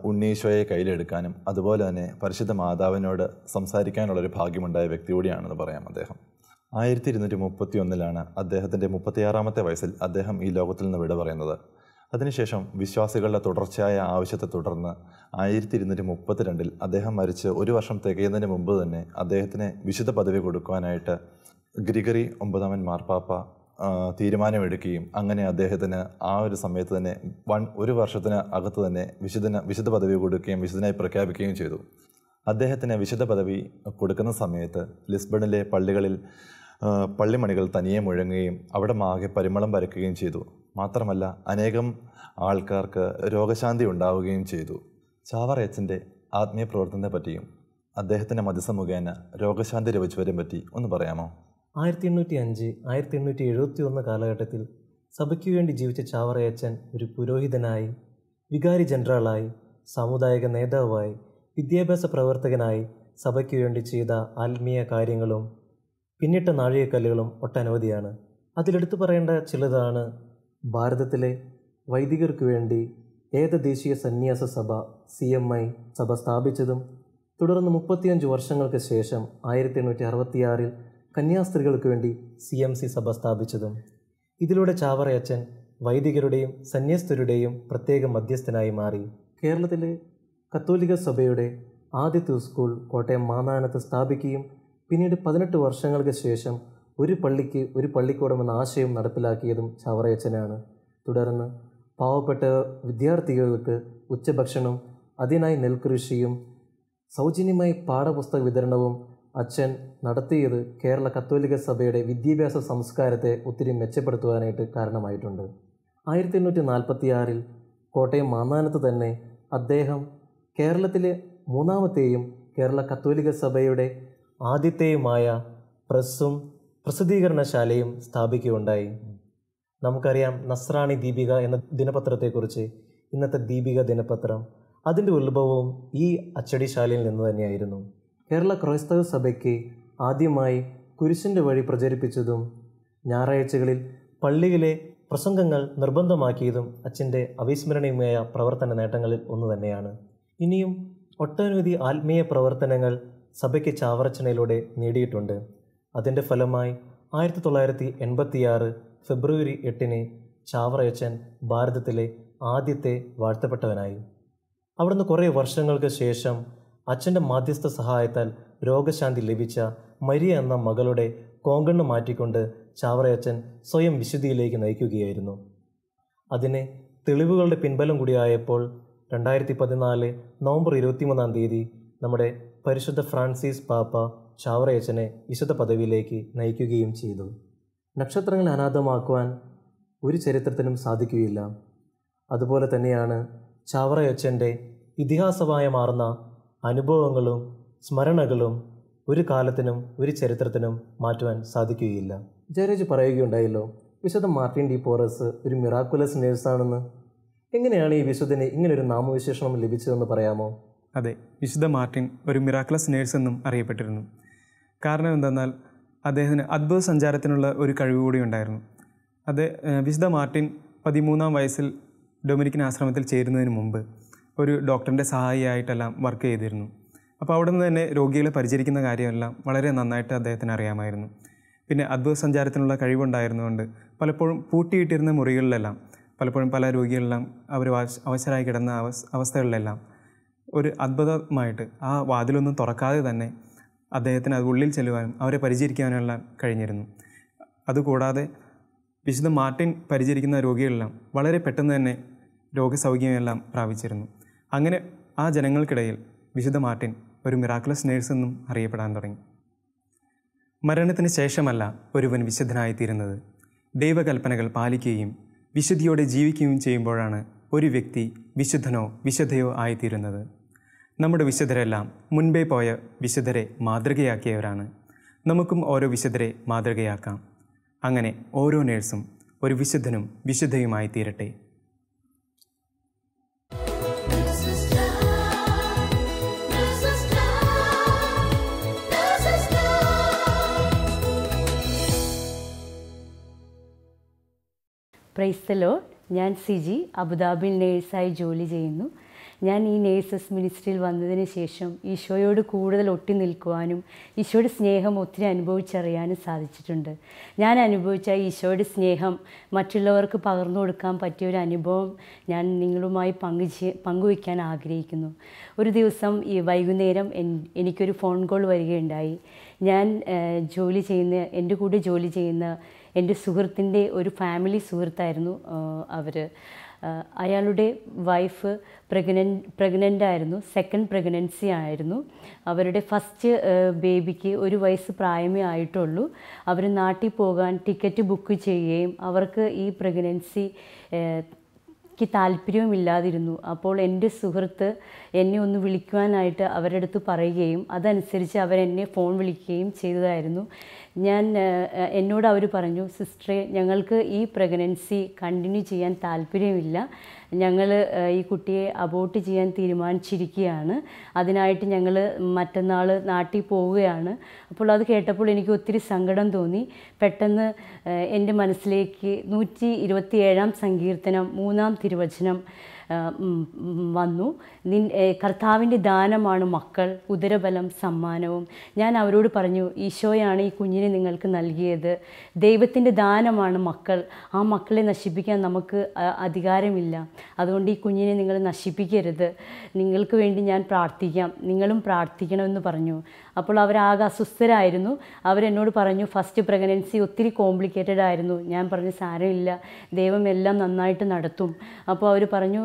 ഉണ്ണീശോയെ കയ്യിലെടുക്കാനും അതുപോലെ തന്നെ പരിശുദ്ധ മാതാവിനോട് സംസാരിക്കാനുള്ളൊരു ഭാഗ്യമുണ്ടായ വ്യക്തി കൂടിയാണെന്ന് പറയാം അദ്ദേഹം. 1231 അദ്ദേഹത്തിൻ്റെ 36ാമത്തെ വയസ്സിൽ അദ്ദേഹം ഈ ലോകത്തിൽ നിന്ന് വിട പറയുന്നത്. അതിനുശേഷം വിശ്വാസികളുടെ തുടർച്ചയായ ആവശ്യത്തെ തുടർന്ന് 1232 അദ്ദേഹം മരിച്ച് 1 വർഷം തികയുന്നതിന് മുമ്പ് തന്നെ അദ്ദേഹത്തിന് വിശുദ്ധ പദവി കൊടുക്കുവാനായിട്ട് ഗ്രിഗറി 9 മാർപ്പാപ്പ തീരുമാനമെടുക്കുകയും അങ്ങനെ അദ്ദേഹത്തിന് ആ ഒരു സമയത്ത് തന്നെ 1 വർഷത്തിന് അകത്ത് തന്നെ വിശുദ്ധ പദവി കൊടുക്കുകയും വിശുദ്ധനായി പ്രഖ്യാപിക്കുകയും ചെയ്തു. അദ്ദേഹത്തിന് വിശുദ്ധ പദവി കൊടുക്കുന്ന സമയത്ത് ലിസ്ബണിലെ പള്ളികളിൽ പള്ളിമണികൾ തനിയെ മുഴങ്ങുകയും അവിടെ ആകെ പരിമളം പരക്കുകയും ചെയ്തു. മാത്രമല്ല അനേകം ആൾക്കാർക്ക് രോഗശാന്തി ഉണ്ടാവുകയും ചെയ്തു. ചാവറയച്ചൻ്റെ ആത്മീയ പ്രവർത്തനത്തെ പറ്റിയും അദ്ദേഹത്തിൻ്റെ മധ്യസ്ഥ മുഖേന രോഗശാന്തി ലഭിച്ചവരെ പറ്റി ഒന്ന് പറയാമോ? 1805-1871 കാലഘട്ടത്തിൽ സഭയ്ക്ക് വേണ്ടി ജീവിച്ച ചാവറയച്ചൻ ഒരു പുരോഹിതനായി, വികാരി ജനറലായി, സാമുദായിക നേതാവായി, വിദ്യാഭ്യാസ പ്രവർത്തകനായി സഭയ്ക്ക് വേണ്ടി ചെയ്ത ആത്മീയ കാര്യങ്ങളും പിന്നിട്ട നാഴികക്കല്ലുകളും ഒട്ടനവധിയാണ്. അതിലെടുത്തു പറയേണ്ട ചിലതാണ് ഭാരതത്തിലെ വൈദികർക്ക് വേണ്ടി ഏകദേശീയ സന്യാസ സഭ CMI സഭ സ്ഥാപിച്ചതും തുടർന്ന് 35 വർഷങ്ങൾക്ക് ശേഷം 1866 കന്യാസ്ത്രീകൾക്ക് വേണ്ടി CMC സഭ സ്ഥാപിച്ചതും. ഇതിലൂടെ ചാവറയച്ചൻ വൈദികരുടെയും സന്യസ്തരുടെയും പ്രത്യേക മധ്യസ്ഥനായി മാറി. കേരളത്തിലെ കത്തോലിക്ക സഭയുടെ ആദ്യത്തെ സ്കൂൾ കോട്ടയം മാന്നാനത്ത് സ്ഥാപിക്കുകയും പിന്നീട് 18 വർഷങ്ങൾക്ക് ശേഷം ഒരു പള്ളിക്ക് ഒരു പള്ളിക്കൂടം എന്ന ആശയം നടപ്പിലാക്കിയതും ചാവറയച്ചനാണ്. തുടർന്ന് പാവപ്പെട്ട വിദ്യാർത്ഥികൾക്ക് ഉച്ചഭക്ഷണം, അതിനായി നെൽകൃഷിയും സൗജന്യമായി പാഠപുസ്തക വിതരണവും അച്ഛൻ നടത്തിയത് കേരള കത്തോലിക്ക സഭയുടെ വിദ്യാഭ്യാസ സംസ്കാരത്തെ ഒത്തിരി മെച്ചപ്പെടുത്തുവാനായിട്ട് കാരണമായിട്ടുണ്ട്. 1846 കോട്ടയം മാന്നാനത്ത് തന്നെ അദ്ദേഹം കേരളത്തിലെ 3ാമത്തെയും കേരള കത്തോലിക്ക സഭയുടെ ആദ്യത്തെയുമായ പ്രസ്സും പ്രസിദ്ധീകരണശാലയും സ്ഥാപിക്കുകയുണ്ടായി. നമുക്കറിയാം നസ്രാണി ദീപിക എന്ന ദിനപത്രത്തെക്കുറിച്ച്. ഇന്നത്തെ ദീപിക ദിനപത്രം അതിൻ്റെ ഉത്ഭവവും ഈ അച്ചടിശാലയിൽ നിന്ന് തന്നെയായിരുന്നു. കേരള ക്രൈസ്തവ സഭയ്ക്ക് ആദ്യമായി കുരിശിൻ്റെ വഴി പ്രചരിപ്പിച്ചതും ഞായറാഴ്ചകളിൽ പള്ളിയിലെ പ്രസംഗങ്ങൾ നിർബന്ധമാക്കിയതും അച്ഛൻ്റെ അവിസ്മരണീയമായ പ്രവർത്തന നേട്ടങ്ങളിൽ ഒന്ന് തന്നെയാണ്. ഇനിയും ഒട്ടനവധി ആത്മീയ പ്രവർത്തനങ്ങൾ സഭയ്ക്ക് ചാവറച്ചനയിലൂടെ നേടിയിട്ടുണ്ട്. അതിൻ്റെ ഫലമായി 1986 ഫെബ്രുവരി 8 ചാവറയച്ചൻ ഭാരതത്തിലെ ആദ്യത്തെ വാഴ്ത്തപ്പെട്ടവനായി. അവിടുന്ന് കുറേ വർഷങ്ങൾക്ക് ശേഷം അച്ഛൻ്റെ മാധ്യസ്ഥ സഹായത്താൽ രോഗശാന്തി ലഭിച്ച മരിയ എന്ന മകളുടെ കോങ്കണ്ണ് മാറ്റിക്കൊണ്ട് ചാവറയച്ചൻ സ്വയം വിശുദ്ധിയിലേക്ക് നയിക്കുകയായിരുന്നു. അതിന് തെളിവുകളുടെ പിൻബലം കൂടിയായപ്പോൾ 2014 നവംബർ 23 നമ്മുടെ പരിശുദ്ധ ഫ്രാൻസിസ് പാപ്പ ചാവറയച്ചനെ വിശുദ്ധ പദവിയിലേക്ക് നയിക്കുകയും ചെയ്തു. നക്ഷത്രങ്ങളെ അനാഥമാക്കുവാൻ ഒരു ചരിത്രത്തിനും സാധിക്കുകയില്ല. അതുപോലെ തന്നെയാണ് ചാവറയച്ചൻ്റെ ഇതിഹാസമായ മാറുന്ന അനുഭവങ്ങളും സ്മരണകളും ഒരു കാലത്തിനും ഒരു ചരിത്രത്തിനും മാറ്റുവാൻ സാധിക്കുകയില്ല. ജയരാജ് പറയുകയുണ്ടായല്ലോ, വിശുദ്ധ മാർട്ടിൻ ഡി പോറസ് ഒരു മിറാക്കുലസ് നേഴ്സാണെന്ന്. എങ്ങനെയാണ് ഈ വിശുദ്ധന് ഇങ്ങനൊരു നാമവിശേഷണം ലഭിച്ചതെന്ന് പറയാമോ? അതെ, വിശുദ്ധ മാർട്ടിൻ ഒരു മിറാക്കുലസ് നേഴ്സ് എന്നും അറിയപ്പെട്ടിരുന്നു. കാരണം എന്തെന്നാൽ അദ്ദേഹത്തിന് അത്ഭുത സഞ്ചാരത്തിനുള്ള ഒരു കഴിവ് കൂടി ഉണ്ടായിരുന്നു. വിശുദ്ധ മാർട്ടിൻ 13-ാം വയസ്സിൽ ഡൊമിനിക്കൻ ആശ്രമത്തിൽ ചേരുന്നതിന് മുമ്പ് ഒരു ഡോക്ടറിൻ്റെ സഹായിയായിട്ടെല്ലാം വർക്ക് ചെയ്തിരുന്നു. അപ്പോൾ അവിടെ നിന്ന് തന്നെ രോഗികളെ പരിചരിക്കുന്ന കാര്യമെല്ലാം വളരെ നന്നായിട്ട് അദ്ദേഹത്തിന് അറിയാമായിരുന്നു. പിന്നെ അത്ഭുത സഞ്ചാരത്തിനുള്ള കഴിവുണ്ടായിരുന്നുകൊണ്ട് പലപ്പോഴും പൂട്ടിയിട്ടിരുന്ന മുറികളിലെല്ലാം പലപ്പോഴും പല രോഗികളെല്ലാം അവർ അവശരായി കിടന്ന അവസ്ഥകളിലെല്ലാം ഒരു അത്ഭുതമായിട്ട് ആ വാതിലൊന്നും തുറക്കാതെ തന്നെ അദ്ദേഹത്തിന് അത് ഉള്ളിൽ ചെല്ലുവാനും അവരെ പരിചരിക്കാനുമെല്ലാം കഴിഞ്ഞിരുന്നു. അതുകൂടാതെ വിശുദ്ധ മാർട്ടിൻ പരിചരിക്കുന്ന രോഗികളെല്ലാം വളരെ പെട്ടെന്ന് തന്നെ രോഗസൗഖ്യമെല്ലാം പ്രാപിച്ചിരുന്നു. അങ്ങനെ ആ ജനങ്ങൾക്കിടയിൽ വിശുദ്ധ മാർട്ടിൻ ഒരു മിറാക്കുലസ് നേഴ്സ് എന്നും അറിയപ്പെടാൻ തുടങ്ങി. മരണത്തിന് ശേഷമല്ല ഒരുവൻ വിശുദ്ധനായിത്തീരുന്നത്, ദൈവകൽപ്പനകൾ പാലിക്കുകയും വിശുദ്ധിയോടെ ജീവിക്കുകയും ചെയ്യുമ്പോഴാണ് ഒരു വ്യക്തി വിശുദ്ധനോ വിശുദ്ധയോ ആയിത്തീരുന്നത്. നമ്മുടെ വിശുദ്ധരെല്ലാം മുൻപേ പോയ വിശുദ്ധരെ മാതൃകയാക്കിയവരാണ്. നമുക്കും ഓരോ വിശുദ്ധരെ മാതൃകയാക്കാം. അങ്ങനെ ഓരോ നേഴ്സും ഒരു വിശുദ്ധനും വിശുദ്ധയുമായി തീരട്ടെ. Praise the Lord. ഞാൻ സിജി, അബുദാബിയിൽ നേഴ്സായി ജോലി ചെയ്യുന്നു. ഞാൻ ഈ നേഴ്സസ് മിനിസ്ട്രിയിൽ വന്നതിന് ശേഷം ഈശോയോട് കൂടുതൽ ഒട്ടി നിൽക്കുവാനും ഈശോയുടെ സ്നേഹം ഒത്തിരി അനുഭവിച്ചറിയാനും സാധിച്ചിട്ടുണ്ട്. ഞാൻ അനുഭവിച്ച ഈശോയുടെ സ്നേഹം മറ്റുള്ളവർക്ക് പകർന്നു കൊടുക്കാൻ പറ്റിയൊരു അനുഭവം ഞാൻ നിങ്ങളുമായി പങ്കുവയ്ക്കാൻ ആഗ്രഹിക്കുന്നു. ഒരു ദിവസം ഈ വൈകുന്നേരം എനിക്കൊരു ഫോൺ കോൾ വരികയുണ്ടായി. ഞാൻ എൻ്റെ കൂടെ ജോലി ചെയ്യുന്ന എൻ്റെ സുഹൃത്തിൻ്റെ ഒരു ഫാമിലി സുഹൃത്തായിരുന്നു അവർ. അയാളുടെ വൈഫ് പ്രഗ്നൻ്റ് ആയിരുന്നു. സെക്കൻഡ് പ്രഗ്നൻസി ആയിരുന്നു. അവരുടെ ഫസ്റ്റ് ബേബിക്ക് 1 വയസ്സ് പ്രായമേ ആയിട്ടുള്ളൂ. അവർ നാട്ടിൽ പോകാൻ ടിക്കറ്റ് ബുക്ക് ചെയ്യുകയും അവർക്ക് ഈ പ്രഗ്നൻസി താല്പര്യവുമില്ലാതിരുന്നു. അപ്പോൾ എൻ്റെ സുഹൃത്ത് എന്നെ ഒന്ന് വിളിക്കുവാനായിട്ട് അവരുടെ അടുത്ത് പറയുകയും അതനുസരിച്ച് അവരെന്നെ ഫോൺ വിളിക്കുകയും ചെയ്തതായിരുന്നു. എന്നോട് അവർ പറഞ്ഞു, സിസ്റ്ററെ, ഞങ്ങൾക്ക് ഈ പ്രഗ്നൻസി കണ്ടിന്യൂ ചെയ്യാൻ താല്പര്യമില്ല. ഞങ്ങൾ ഈ കുട്ടിയെ അബോർട്ട് ചെയ്യാൻ തീരുമാനിച്ചിരിക്കുകയാണ്. അതിനായിട്ട് ഞങ്ങൾ മറ്റന്നാൾ നാട്ടിൽ പോവുകയാണ്. അപ്പോൾ അത് കേട്ടപ്പോൾ എനിക്ക് ഒത്തിരി സങ്കടം തോന്നി. പെട്ടെന്ന് എൻ്റെ മനസ്സിലേക്ക് 127-ാം സങ്കീർത്തനം 3-ാം തിരുവചനം വന്നു. കർത്താവിൻ്റെ ദാനമാണ് മക്കൾ, ഉദരബലം സമ്മാനവും. ഞാൻ അവരോട് പറഞ്ഞു, ഈശോയാണ് ഈ കുഞ്ഞിനെ നിങ്ങൾക്ക് നൽകിയത്. ദൈവത്തിൻ്റെ ദാനമാണ് മക്കൾ. ആ മക്കളെ നശിപ്പിക്കാൻ നമുക്ക് അധികാരമില്ല. അതുകൊണ്ട് ഈ കുഞ്ഞിനെ നിങ്ങൾ നശിപ്പിക്കരുത്. നിങ്ങൾക്ക് വേണ്ടി ഞാൻ പ്രാർത്ഥിക്കാം, നിങ്ങളും പ്രാർത്ഥിക്കണമെന്ന് പറഞ്ഞു. അപ്പോൾ അവരാകെ അസ്വസ്ഥരായിരുന്നു. അവരെന്നോട് പറഞ്ഞു, ഫസ്റ്റ് പ്രഗ്നൻസി ഒത്തിരി കോംപ്ലിക്കേറ്റഡ് ആയിരുന്നു. ഞാൻ പറഞ്ഞു, സാരമില്ല, ദൈവം എല്ലാം നന്നായിട്ട് നടത്തും. അപ്പോൾ അവർ പറഞ്ഞു,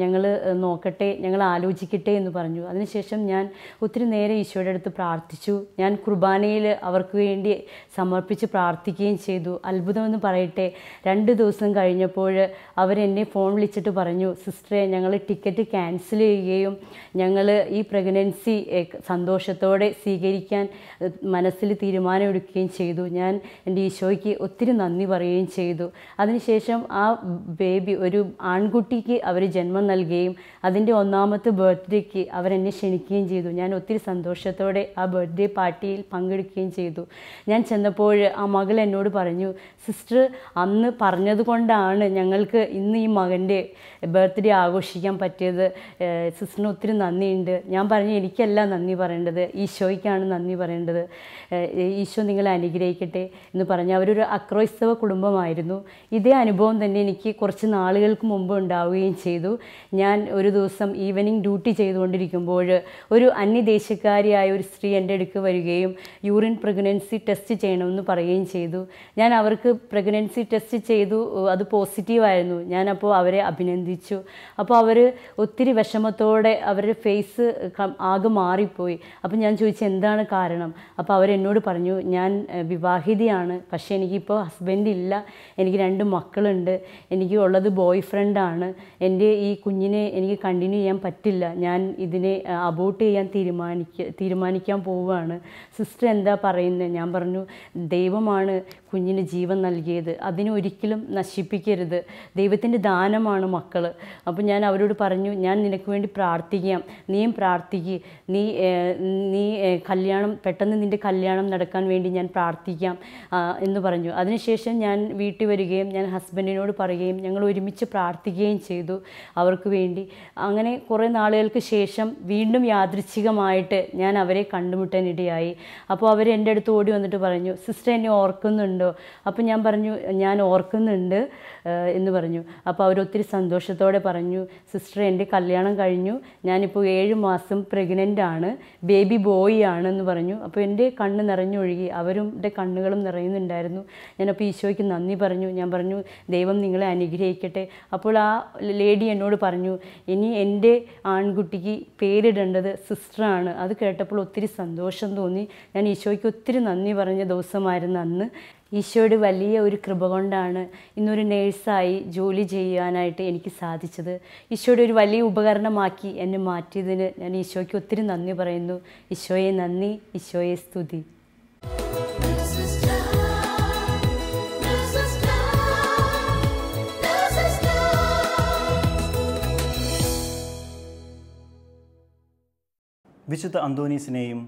ഞങ്ങൾ നോക്കട്ടെ, ഞങ്ങൾ ആലോചിക്കട്ടെ എന്ന് പറഞ്ഞു. അതിനുശേഷം ഞാൻ ഒത്തിരി നേരം ഈശോയുടെ അടുത്ത് പ്രാർത്ഥിച്ചു. ഞാൻ കുർബാനയിൽ അവർക്ക് വേണ്ടി സമർപ്പിച്ച് പ്രാർത്ഥിക്കുകയും ചെയ്തു. അത്ഭുതമെന്ന് പറയട്ടെ, 2 ദിവസം കഴിഞ്ഞപ്പോൾ അവരെന്നെ ഫോൺ വിളിച്ചിട്ട് പറഞ്ഞു, സിസ്റ്ററെ, ഞങ്ങൾ ടിക്കറ്റ് ക്യാൻസൽ ചെയ്യുകയും ഞങ്ങൾ ഈ പ്രഗ്നൻസി സന്തോഷത്തോടെ സ്വീകരിക്കാൻ മനസ്സിൽ തീരുമാനമെടുക്കുകയും ചെയ്തു. ഞാൻ എൻ്റെ ഈശോയ്ക്ക് ഒത്തിരി നന്ദി പറയുകയും ചെയ്തു. അതിനുശേഷം ആ ബേബി, ഒരു ആൺകുട്ടിക്ക് അവർ ജന്മം നൽകുകയും അതിൻ്റെ 1ാമത്തെ ബർത്ത്ഡേക്ക് അവരെന്നെ ക്ഷണിക്കുകയും ചെയ്തു. ഞാൻ ഒത്തിരി സന്തോഷത്തോടെ ആ ബർത്ത്ഡേ പാർട്ടിയിൽ പങ്കെടുക്കുകയും ചെയ്തു. ഞാൻ ചെന്നപ്പോൾ ആ മകൾ എന്നോട് പറഞ്ഞു, സിസ്റ്റർ അന്ന് പറഞ്ഞതുകൊണ്ടാണ് ഞങ്ങൾക്ക് ഇന്ന് ഈ മകൻ്റെ ബർത്ത്ഡേ ആഘോഷിക്കാൻ പറ്റിയത്. സിസ്റ്ററിന് ഒത്തിരി നന്ദിയുണ്ട്. ഞാൻ പറഞ്ഞു, എനിക്കല്ല നന്ദി പറയേണ്ടത്, ഈശോയ്ക്കാണ് നന്ദി പറയേണ്ടത്. ഈശോ നിങ്ങളെ അനുഗ്രഹിക്കട്ടെ എന്ന് പറഞ്ഞ് അവരൊരു അക്രൈസ്തവ കുടുംബമായിരുന്നു. ഇതേ അനുഭവം തന്നെ എനിക്ക് കുറച്ച് നാളുകൾക്ക് മുമ്പ് ഉണ്ടാവുകയും ചെയ്തു. ഞാൻ ഒരു ദിവസം ഈവനിങ് ഡ്യൂട്ടി ചെയ്തുകൊണ്ടിരിക്കുമ്പോൾ ഒരു അന്യദേശക്കാരിയായ ഒരു സ്ത്രീ എൻ്റെ അടുക്ക് വരികയും യൂറിൻ പ്രഗ്നൻസി ടെസ്റ്റ് ചെയ്യണമെന്ന് പറയുകയും ചെയ്തു. ഞാൻ അവർക്ക് പ്രഗ്നൻസി ടെസ്റ്റ് ചെയ്തു, അത് പോസിറ്റീവായിരുന്നു. ഞാനപ്പോൾ അവരെ അഭിനന്ദിച്ചു. അപ്പോൾ അവർ ഒത്തിരി വിഷമത്തോടെ അവരുടെ ഫേസ് ആകെ മാറിപ്പോയി. അപ്പോൾ ഞാൻ ചോദിച്ചു, എന്താണ് കാരണം? അപ്പോൾ അവരെന്നോട് പറഞ്ഞു, ഞാൻ വിവാഹിതയാണ്, പക്ഷേ എനിക്കിപ്പോൾ ഹസ്ബൻഡ് ഇല്ല, എനിക്ക് 2 മക്കളുണ്ട്, എനിക്ക് ഉള്ളത് ബോയ് ഫ്രണ്ടാണ്, എൻ്റെ ഈ കുഞ്ഞിനെ എനിക്ക് കണ്ടിന്യൂ ചെയ്യാൻ പറ്റില്ല, ഞാൻ ഇതിനെ അബോർട്ട് ചെയ്യാൻ തീരുമാനിക്കാൻ പോവുകയാണ്. സിസ്റ്റർ എന്താ പറയുന്നത്? ഞാൻ പറഞ്ഞു, ദൈവമാണ് കുഞ്ഞിന് ജീവൻ നൽകിയത്, അതിനെ ഒരിക്കലും നശിപ്പിക്കരുത്, ദൈവത്തിൻ്റെ ദാനമാണ് മക്കൾ. അപ്പോൾ ഞാൻ അവരോട് പറഞ്ഞു, ഞാൻ നിനക്ക് വേണ്ടി പ്രാർത്ഥിക്കാം, നീയും പ്രാർത്ഥിക്കുക, നീ കല്യാണം പെട്ടെന്ന് നിൻ്റെ കല്യാണം നടക്കാൻ വേണ്ടി ഞാൻ പ്രാർത്ഥിക്കാം എന്ന് പറഞ്ഞു. അതിനുശേഷം ഞാൻ വീട്ടിൽ വരികയും ഞാൻ ഹസ്ബൻഡിനോട് പറയുകയും ഞങ്ങൾ ഒരുമിച്ച് പ്രാർത്ഥിക്കുകയും ചെയ്തു അവർക്ക് വേണ്ടി. അങ്ങനെ കുറേ നാളുകൾക്ക് ശേഷം വീണ്ടും യാദൃച്ഛികമായിട്ട് ഞാൻ അവരെ കണ്ടുമുട്ടാനിടയായി. അപ്പോൾ അവർ എൻ്റെ അടുത്ത് ഓടി വന്നിട്ട് പറഞ്ഞു, സിസ്റ്റർ എന്നെ ഓർക്കുന്നുണ്ടോ? അപ്പോൾ ഞാൻ പറഞ്ഞു, ഞാൻ ഓർക്കുന്നുണ്ട് എന്ന് പറഞ്ഞു. അപ്പോൾ അവരൊത്തിരി സന്തോഷത്തോടെ പറഞ്ഞു, സിസ്റ്റർ എൻ്റെ കല്യാണം കഴിഞ്ഞു, ഞാനിപ്പോൾ 7 മാസം പ്രഗ്നൻ്റ് ആണ്, ബേബി ബോയ് ആണെന്ന് പറഞ്ഞു. അപ്പോൾ എൻ്റെ കണ്ണ് നിറഞ്ഞൊഴുകി, അവരുടെ കണ്ണുകളും നിറയുന്നുണ്ടായിരുന്നു. ഞാനപ്പോൾ ഈശോയ്ക്ക് നന്ദി പറഞ്ഞു. ഞാൻ പറഞ്ഞു, ദൈവം നിങ്ങളെ അനുഗ്രഹിക്കട്ടെ. അപ്പോൾ ആ ലേഡി എന്നോട് പറഞ്ഞു, ഇനി എൻ്റെ ആൺകുട്ടിക്ക് പേരിടേണ്ടത് സിസ്റ്ററാണ്. അത് കേട്ടപ്പോൾ ഒത്തിരി സന്തോഷം തോന്നി. ഞാൻ ഈശോയ്ക്ക് ഒത്തിരി നന്ദി പറഞ്ഞ ദിവസമായിരുന്നു അന്ന്. ഈശോയുടെ വലിയ ഒരു കൃപ കൊണ്ടാണ് ഇന്നൊരു നേഴ്സായി ജോലി ചെയ്യാനായിട്ട് എനിക്ക് സാധിച്ചത്. ഈശോയുടെ ഒരു വലിയ ഉപകരണമാക്കി എന്നെ മാറ്റിയതിന് ഞാൻ ഈശോയ്ക്ക് ഒത്തിരി നന്ദി പറയുന്നു. ഈശോയെ നന്ദി, ഈശോയെ സ്തുതി. വിശുദ്ധ അന്തോനീസിനെയും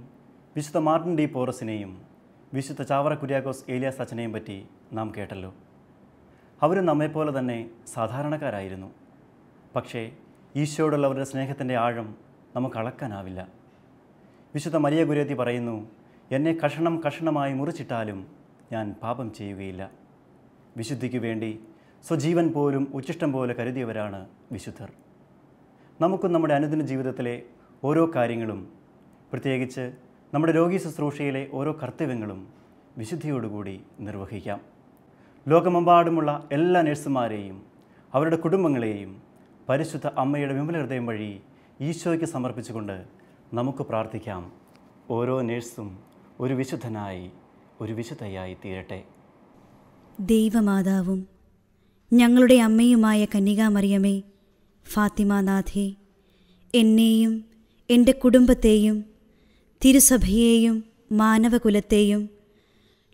വിശുദ്ധ മാർട്ടിൻ ഡി പോറസിനെയും വിശുദ്ധ ചാവറ കുര്യാക്കോസ് ഏലിയാസ് അച്ഛനെയും പറ്റി നാം കേട്ടല്ലോ. അവരും നമ്മെപ്പോലെ തന്നെ സാധാരണക്കാരായിരുന്നു. പക്ഷേ ഈശോയോടുള്ള അവരുടെ സ്നേഹത്തിൻ്റെ ആഴം നമുക്ക് അളക്കാനാവില്ല. വിശുദ്ധ മരിയ ഗുരുത്തി പറയുന്നു, എന്നെ കഷണം കഷണമായി മുറിച്ചിട്ടാലും ഞാൻ പാപം ചെയ്യുകയില്ല. വിശുദ്ധിക്ക് വേണ്ടി സ്വജീവൻ പോലും ഉച്ഛിഷ്ടം പോലെ കരുതിയവരാണ് വിശുദ്ധർ. നമുക്കും നമ്മുടെ അനുദിന ജീവിതത്തിലെ ഓരോ കാര്യങ്ങളും, പ്രത്യേകിച്ച് നമ്മുടെ രോഗി ശുശ്രൂഷയിലെ ഓരോ കർത്തവ്യങ്ങളും വിശുദ്ധിയോടുകൂടി നിർവഹിക്കാം. ലോകമെമ്പാടുമുള്ള എല്ലാ നഴ്സുമാരെയും അവരുടെ കുടുംബങ്ങളെയും പരിശുദ്ധ അമ്മയുടെ വിമല ഹൃദയം വഴി ഈശോയ്ക്ക് സമർപ്പിച്ചുകൊണ്ട് നമുക്ക് പ്രാർത്ഥിക്കാം. ഓരോ നഴ്സും ഒരു വിശുദ്ധനായി, ഒരു വിശുദ്ധയായി തീരട്ടെ. ദൈവമാതാവും ഞങ്ങളുടെ അമ്മയുമായ കന്യകാമറിയമേ, ഫാത്തിമാനാഥേ, എന്നെയും എൻ്റെ കുടുംബത്തെയും തിരുസഭയെയും മാനവകുലത്തെയും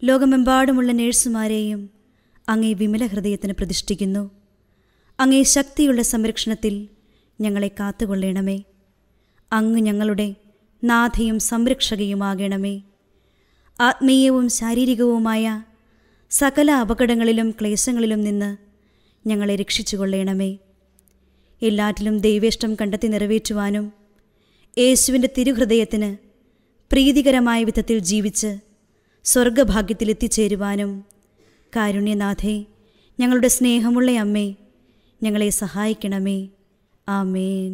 ലോകമെമ്പാടുമുള്ള നേഴ്സുമാരെയും അങ്ങേ വിമല ഹൃദയത്തിന് പ്രതിഷ്ഠിക്കുന്നു. അങ്ങേ ശക്തിയുള്ള സംരക്ഷണത്തിൽ ഞങ്ങളെ കാത്തുകൊള്ളണമേ. അങ്ങ് ഞങ്ങളുടെ നാഥയും സംരക്ഷകയുമാകണമേ. ആത്മീയവും ശാരീരികവുമായ സകല അപകടങ്ങളിലും ക്ലേശങ്ങളിലും നിന്ന് ഞങ്ങളെ രക്ഷിച്ചുകൊള്ളണമേ. എല്ലാറ്റിലും ദൈവേഷ്ടം കണ്ടെത്തി നിറവേറ്റുവാനും യേശുവിൻ്റെ തിരുഹൃദയത്തിന് പ്രീതികരമായ വിധത്തിൽ ജീവിച്ച് സ്വർഗഭാഗ്യത്തിലെത്തിച്ചേരുവാനും കാരുണ്യനാഥേ, ഞങ്ങളുടെ സ്നേഹമുള്ള അമ്മേ, ഞങ്ങളെ സഹായിക്കണമേ. ആമേൻ.